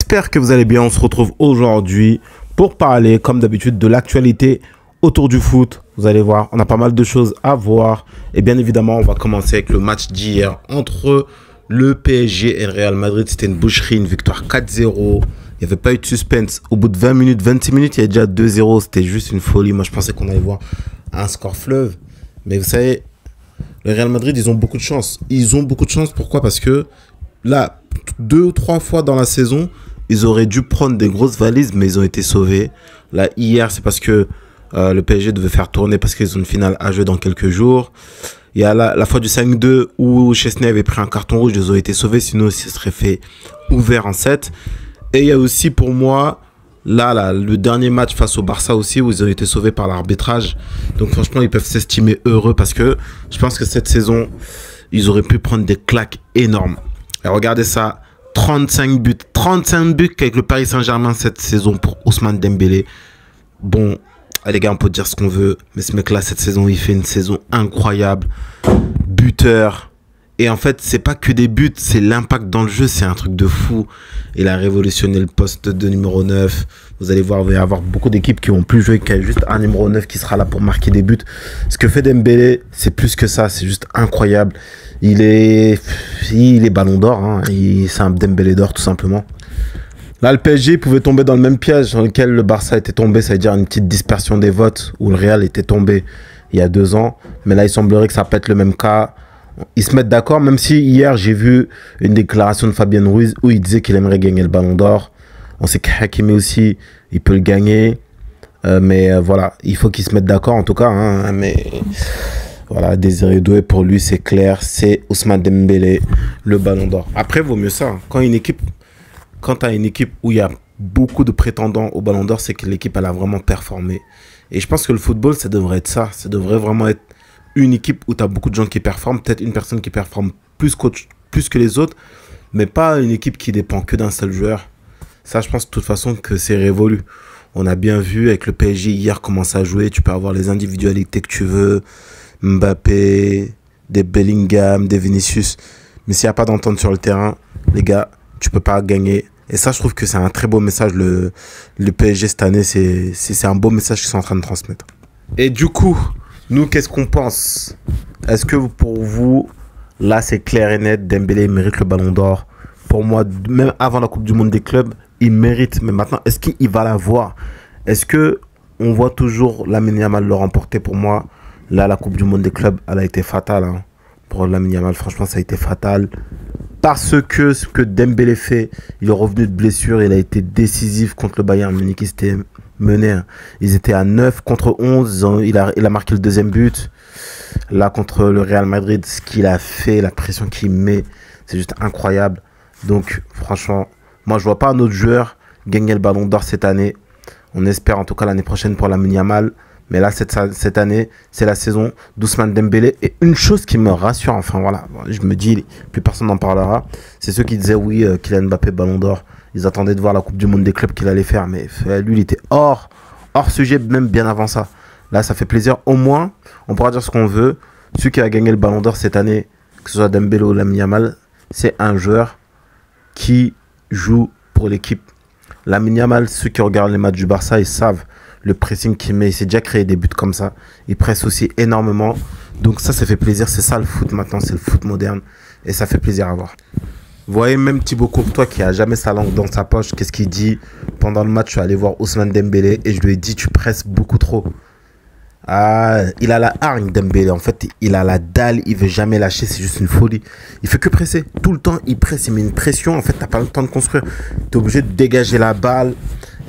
J'espère que vous allez bien. On se retrouve aujourd'hui pour parler, comme d'habitude, de l'actualité autour du foot. Vous allez voir, on a pas mal de choses à voir. Et bien évidemment, on va commencer avec le match d'hier entre le PSG et le Real Madrid. C'était une boucherie, une victoire 4-0. Il n'y avait pas eu de suspense. Au bout de 20 minutes, 26 minutes, il y a déjà 2-0. C'était juste une folie. Moi, je pensais qu'on allait voir un score fleuve. Mais vous savez, le Real Madrid, ils ont beaucoup de chance. Ils ont beaucoup de chance. Pourquoi? Parce que là, 2 ou 3 fois dans la saison, ils auraient dû prendre des grosses valises, mais ils ont été sauvés. Là, hier, c'est parce que le PSG devait faire tourner parce qu'ils ont une finale à jouer dans quelques jours. Il y a la fois du 5-2 où Chesney avait pris un carton rouge, ils ont été sauvés, sinon ils se seraient fait ouvert en 7. Et il y a aussi pour moi, là, le dernier match face au Barça aussi, où ils ont été sauvés par l'arbitrage. Donc franchement, ils peuvent s'estimer heureux parce que je pense que cette saison, ils auraient pu prendre des claques énormes. Et regardez ça, 35 buts avec le Paris Saint-Germain cette saison pour Ousmane Dembélé. Bon, les gars, on peut dire ce qu'on veut, mais ce mec-là, cette saison, il fait une saison incroyable. Buteur. Et en fait, c'est pas que des buts, c'est l'impact dans le jeu, c'est un truc de fou. Il a révolutionné le poste de numéro 9. Vous allez voir, il va y avoir beaucoup d'équipes qui vont plus jouer qu'il y a juste un numéro 9 qui sera là pour marquer des buts. Ce que fait Dembélé, c'est plus que ça, c'est juste incroyable. Il est ballon d'or, hein. C'est un Dembélé d'or tout simplement. Là, le PSG pouvait tomber dans le même piège dans lequel le Barça était tombé, ça veut dire une petite dispersion des votes, où le Real était tombé il y a 2 ans. Mais là, il semblerait que ça peut être le même cas. Ils se mettent d'accord, même si hier, j'ai vu une déclaration de Fabien Ruiz où il disait qu'il aimerait gagner le ballon d'or. On sait que Hakimi aussi, il peut le gagner. Mais voilà, il faut qu'ils se mettent d'accord en tout cas. Hein, mais voilà, Désiré Doué, pour lui, c'est clair. C'est Ousmane Dembélé, le ballon d'or. Après, vaut mieux ça. Quand tu as une équipe où il y a beaucoup de prétendants au ballon d'or, c'est que l'équipe, elle a vraiment performé. Et je pense que le football, ça devrait être ça. Ça devrait vraiment être une équipe où tu as beaucoup de gens qui performent. Peut-être une personne qui performe plus que les autres, mais pas une équipe qui dépend que d'un seul joueur. Ça, je pense de toute façon que c'est révolu. On a bien vu avec le PSG hier comment ça jouait. Tu peux avoir les individualités que tu veux. Mbappé, des Bellingham, des Vinicius. Mais s'il n'y a pas d'entente sur le terrain, les gars, tu peux pas gagner. Et ça, je trouve que c'est un très beau message. Le PSG cette année, c'est un beau message qu'ils sont en train de transmettre. Et du coup, nous, qu'est-ce qu'on pense? Est-ce que pour vous, là, c'est clair et net, Dembélé mérite le ballon d'or? Pour moi, même avant la Coupe du Monde des clubs, il mérite. Mais maintenant, est-ce qu'il va l'avoir? Est-ce qu'on voit toujours Lamine Yamal le remporter? Pour moi, là, la Coupe du Monde des clubs, elle a été fatale. Hein. Pour Lamine Yamal, franchement, ça a été fatal. Parce que ce que Dembélé fait, il est revenu de blessure, il a été décisif contre le Bayern Munich, il s'était mené. Hein. Ils étaient à 9 contre 11, il a marqué le 2e but. Là, contre le Real Madrid, ce qu'il a fait, la pression qu'il met, c'est juste incroyable. Donc, franchement, moi, je vois pas un autre joueur gagner le ballon d'or cette année. On espère en tout cas l'année prochaine pour Lamine Yamal. Mais là, cette année, c'est la saison d'Ousmane Dembélé. Et une chose qui me rassure, enfin voilà, je me dis, plus personne n'en parlera, c'est ceux qui disaient oui, Kylian Mbappé, ballon d'or. Ils attendaient de voir la Coupe du Monde des clubs qu'il allait faire. Mais lui, il était hors sujet, même bien avant ça. Là, ça fait plaisir. Au moins, on pourra dire ce qu'on veut. Celui qui a gagné le ballon d'or cette année, que ce soit Dembélé ou Lamine Yamal, c'est un joueur qui joue pour l'équipe. Lamine Yamal, ceux qui regardent les matchs du Barça, ils savent le pressing qu'il met. Il s'est déjà créé des buts comme ça. Il presse aussi énormément. Donc ça fait plaisir. C'est ça le foot maintenant. C'est le foot moderne. Et ça fait plaisir à voir. Vous voyez même Thibaut Courtois qui a jamais sa langue dans sa poche. Qu'est-ce qu'il dit? Pendant le match, je suis allé voir Ousmane Dembélé et je lui ai dit, tu presses beaucoup trop. Ah, il a la hargne Dembélé. En fait, il a la dalle. Il veut jamais lâcher. C'est juste une folie. Il fait que presser. Tout le temps, il presse. Il met une pression. En fait, t'as pas le temps de construire. Tu es obligé de dégager la balle.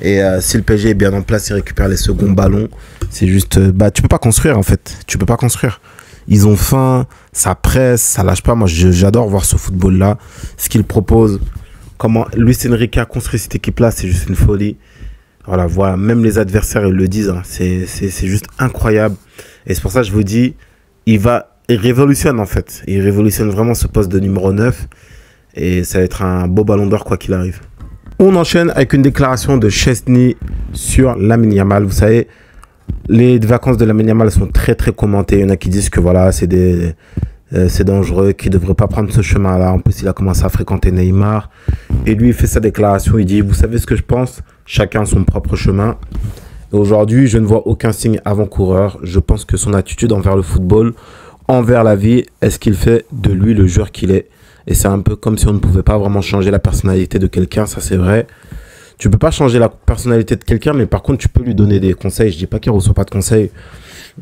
Et si le PSG est bien en place, il récupère les seconds ballons. C'est juste, tu peux pas construire en fait. Tu peux pas construire. Ils ont faim, ça presse, ça lâche pas. Moi, j'adore voir ce football-là. Ce qu'ils proposent, comment Luis Enrique a construit cette équipe-là, c'est juste une folie. Voilà, même les adversaires, ils le disent. Hein. C'est juste incroyable. Et c'est pour ça que je vous dis, il révolutionne en fait. Il révolutionne vraiment ce poste de numéro 9. Et ça va être un beau ballon d'or quoi qu'il arrive. On enchaîne avec une déclaration de Chesney sur Lamine Yamal. Vous savez, les vacances de Lamine Yamal sont très très commentées. Il y en a qui disent que voilà, c'est des c'est dangereux, qu'il ne devrait pas prendre ce chemin-là. En plus, il a commencé à fréquenter Neymar. Et lui, il fait sa déclaration, il dit, vous savez ce que je pense? Chacun son propre chemin. Et aujourd'hui, je ne vois aucun signe avant-coureur. Je pense que son attitude envers le football, envers la vie, est ce qu'il fait de lui le joueur qu'il est. Et c'est un peu comme si on ne pouvait pas vraiment changer la personnalité de quelqu'un, ça c'est vrai. Tu peux pas changer la personnalité de quelqu'un, mais par contre, tu peux lui donner des conseils. Je dis pas qu'il ne reçoit pas de conseils,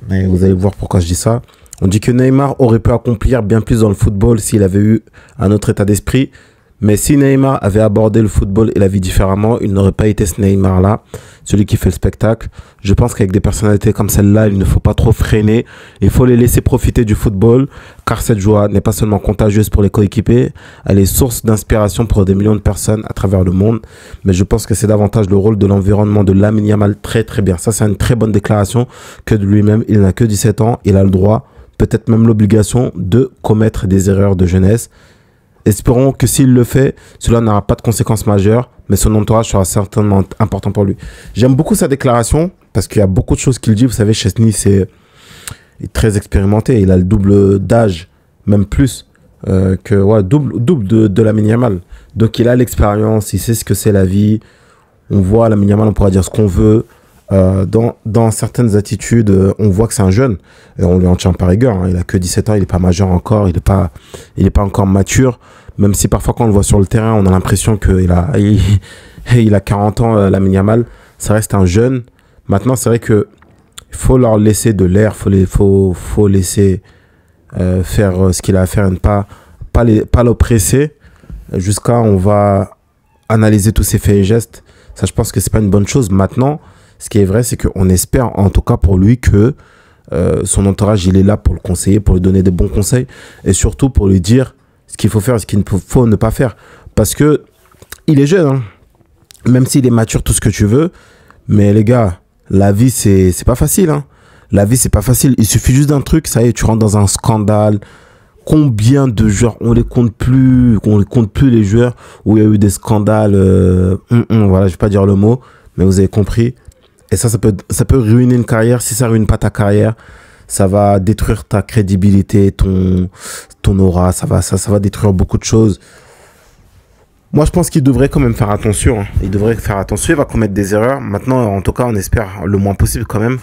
mais vous allez voir pourquoi je dis ça. On dit que Neymar aurait pu accomplir bien plus dans le football s'il avait eu un autre état d'esprit. Mais si Neymar avait abordé le football et la vie différemment, il n'aurait pas été ce Neymar-là, celui qui fait le spectacle. Je pense qu'avec des personnalités comme celle-là, il ne faut pas trop freiner. Il faut les laisser profiter du football, car cette joie n'est pas seulement contagieuse pour les coéquipiers, elle est source d'inspiration pour des millions de personnes à travers le monde. Mais je pense que c'est davantage le rôle de l'environnement de Lamine Yamal très très bien. Ça, c'est une très bonne déclaration que de lui-même. Il n'a que 17 ans, il a le droit, peut-être même l'obligation de commettre des erreurs de jeunesse. Espérons que s'il le fait, cela n'aura pas de conséquences majeures, mais son entourage sera certainement important pour lui. J'aime beaucoup sa déclaration, parce qu'il y a beaucoup de choses qu'il dit. Vous savez, Chesney, il est très expérimenté. Il a le double d'âge, même plus, double de Lamine Yamal. Donc il a l'expérience, il sait ce que c'est la vie. On voit Lamine Yamal, on pourra dire ce qu'on veut. Dans certaines attitudes, on voit que c'est un jeune. Et on lui en tient par rigueur. Hein. Il a que 17 ans, il n'est pas majeur encore, il n'est pas encore mature. Même si parfois quand on le voit sur le terrain, on a l'impression qu'il a 40 ans, Lamine Yamal. Ça reste un jeune. Maintenant, c'est vrai qu'il faut leur laisser de l'air, faut laisser faire ce qu'il a à faire et ne pas l'oppresser. Jusqu'à on va analyser tous ses faits et gestes. Ça, je pense que c'est pas une bonne chose. Maintenant, ce qui est vrai, c'est qu'on espère, en tout cas pour lui, que son entourage, il est là pour le conseiller, pour lui donner des bons conseils et surtout pour lui dire ce qu'il faut faire et ce qu'il faut ne pas faire. Parce que il est jeune, hein. Même s'il est mature, tout ce que tu veux. Mais les gars, la vie, c'est pas facile. Hein. La vie, c'est pas facile. Il suffit juste d'un truc, ça y est, tu rentres dans un scandale. Combien de joueurs, on les compte plus les joueurs où il y a eu des scandales. Voilà, je vais pas dire le mot, mais vous avez compris. Et ça peut ruiner une carrière. Si ça ruine pas ta carrière, ça va détruire ta crédibilité, ton aura. Ça va détruire beaucoup de choses. Moi, je pense qu'il devrait quand même faire attention. Hein. Il devrait faire attention. Il va commettre des erreurs. Maintenant, en tout cas, on espère le moins possible quand même.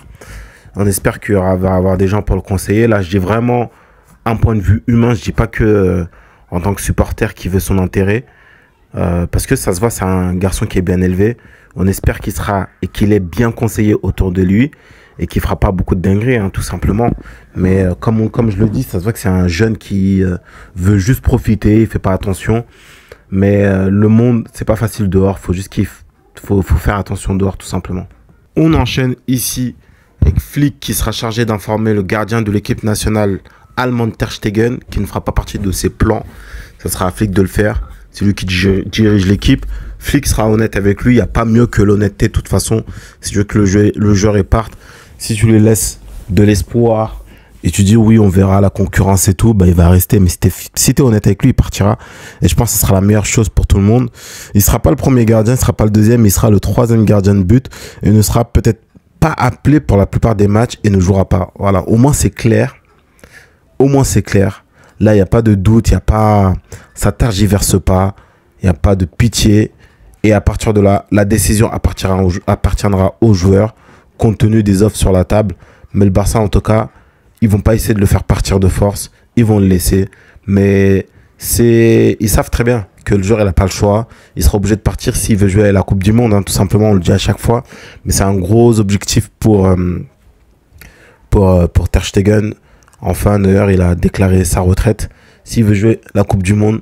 On espère qu'il va y avoir des gens pour le conseiller. Là, je dis vraiment un point de vue humain. Je dis pas que en tant que supporter qui veut son intérêt. Parce que ça se voit, c'est un garçon qui est bien élevé. On espère qu'il est bien conseillé autour de lui et qu'il fera pas beaucoup de dingueries, hein, tout simplement. Mais comme je le dis, ça se voit que c'est un jeune qui veut juste profiter, il fait pas attention. Mais le monde, c'est pas facile dehors. Faut juste faut faire attention dehors, tout simplement. On enchaîne ici avec Flick qui sera chargé d'informer le gardien de l'équipe nationale allemande Ter Stegen, qui ne fera pas partie de ses plans. Ça sera à Flick de le faire. C'est lui qui dirige l'équipe. Flick sera honnête avec lui. Il n'y a pas mieux que l'honnêteté de toute façon. Si tu veux que le joueur parte, si tu lui laisses de l'espoir et tu dis oui, on verra la concurrence et tout, bah, il va rester. Mais si tu es honnête avec lui, il partira. Et je pense que ce sera la meilleure chose pour tout le monde. Il ne sera pas le premier gardien, il ne sera pas le deuxième, il sera le troisième gardien de but. Et ne sera peut-être pas appelé pour la plupart des matchs et ne jouera pas. Voilà, au moins c'est clair. Au moins c'est clair. Là, il n'y a pas de doute, ça tergiverse pas, il n'y a pas de pitié. Et à partir de là, la décision appartiendra aux joueurs, compte tenu des offres sur la table. Mais le Barça, en tout cas, ils vont pas essayer de le faire partir de force, ils vont le laisser. Mais ils savent très bien que le joueur, il n'a pas le choix. Il sera obligé de partir s'il veut jouer à la Coupe du Monde, hein, tout simplement, on le dit à chaque fois. Mais c'est un gros objectif pour Ter Stegen. Enfin, Neuer, il a déclaré sa retraite. S'il veut jouer la Coupe du Monde,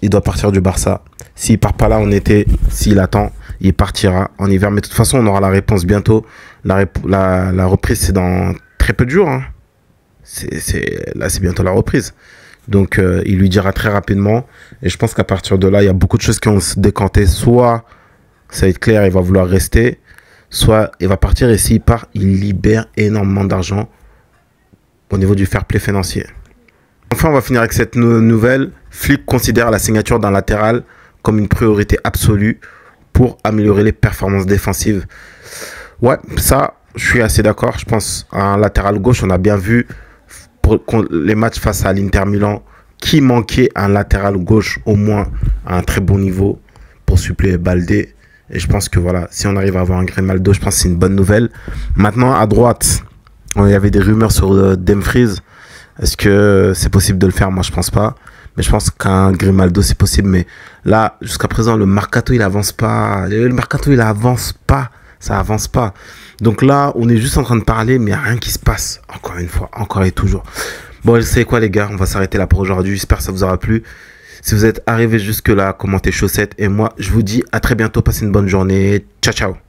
il doit partir du Barça. S'il part pas là en été, s'il attend, il partira en hiver. Mais de toute façon, on aura la réponse bientôt. La reprise, c'est dans très peu de jours. Hein. Là, c'est bientôt la reprise. Donc, il lui dira très rapidement. Et je pense qu'à partir de là, il y a beaucoup de choses qui vont se décanter. Soit, ça va être clair, il va vouloir rester. Soit, il va partir. Et s'il part, il libère énormément d'argent au niveau du fair play financier. Enfin, on va finir avec cette nouvelle. Flick considère la signature d'un latéral comme une priorité absolue pour améliorer les performances défensives. Ouais, ça, je suis assez d'accord. Je pense à un latéral gauche, on a bien vu pour les matchs face à l'Inter Milan, qui manquait un latéral gauche au moins à un très bon niveau pour suppléer Baldé. Et je pense que voilà, si on arrive à avoir un Grimaldo, je pense que c'est une bonne nouvelle. Maintenant, à droite, il y avait des rumeurs sur Dumfries. Est-ce que c'est possible de le faire? Moi, je pense pas. Mais je pense qu'un Grimaldo, c'est possible. Mais là, jusqu'à présent, le mercato, il avance pas. Le mercato, il avance pas. Ça avance pas. Donc là, on est juste en train de parler, mais il n'y a rien qui se passe. Encore une fois, encore et toujours. Bon, vous savez quoi, les gars? On va s'arrêter là pour aujourd'hui. J'espère que ça vous aura plu. Si vous êtes arrivés jusque-là, commentez chaussettes. Et moi, je vous dis à très bientôt. Passez une bonne journée. Ciao, ciao.